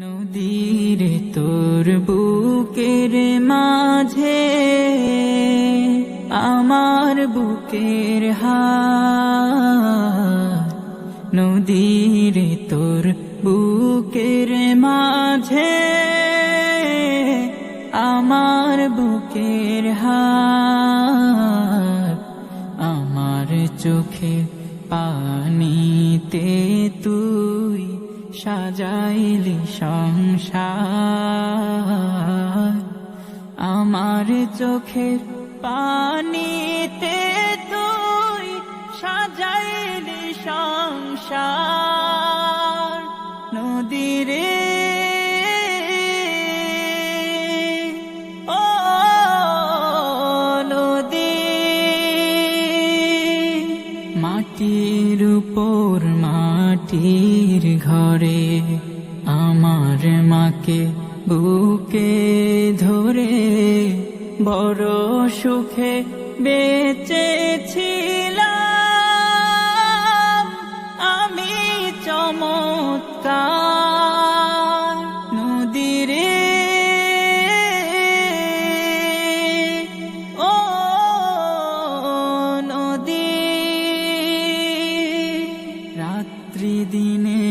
নদীর তোর বুকের মাঝে আমার বুকের হার, নদীর তোর বুকের মাঝে আমার বুকের হার, আমার চোখে পানিতে তুই সাজাইলি সংসার, আমার চোখের পানিতে তুই সাজাইলি সংসার। নদীরে ও নদী, মাটির উপর মাটির ঘরে আমার মাকে বুকে ধরে বড় সুখে বেঁচেছিলাম আমি চমৎকার। নদীরে ও নদী, রাত্রি দিনে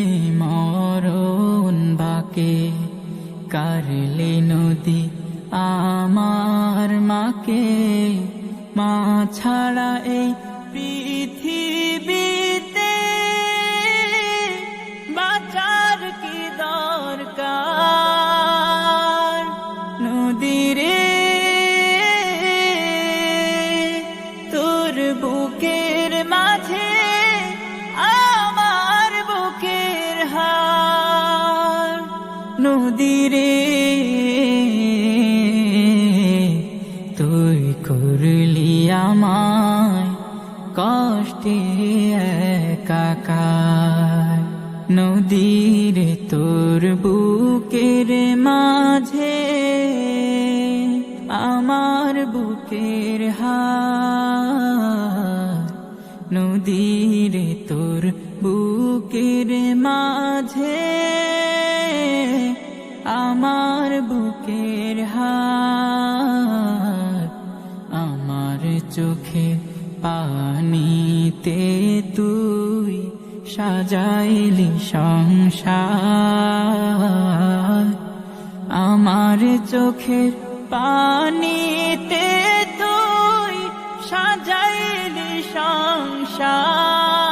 মরণ বাকে কারলে নদী আমার মাকে, মা ছাড়া এই পৃথিবীতে বাঁচার কি দরকার। নদীরে তোর বুকের মাঝে আমার বুকের হার, নদীরে তুই করলি আমায় কষ্টে একাকার। নদীরে তোর বুকের মাঝে আমার বুকের হার, নদীরে তোর বুকের মাঝে আমার বুকের হার, আমার চোখে পানিতে তুই সাজাইলি সংসার, আমার চোখের পানিতে তুই সাজাইলি সংসার।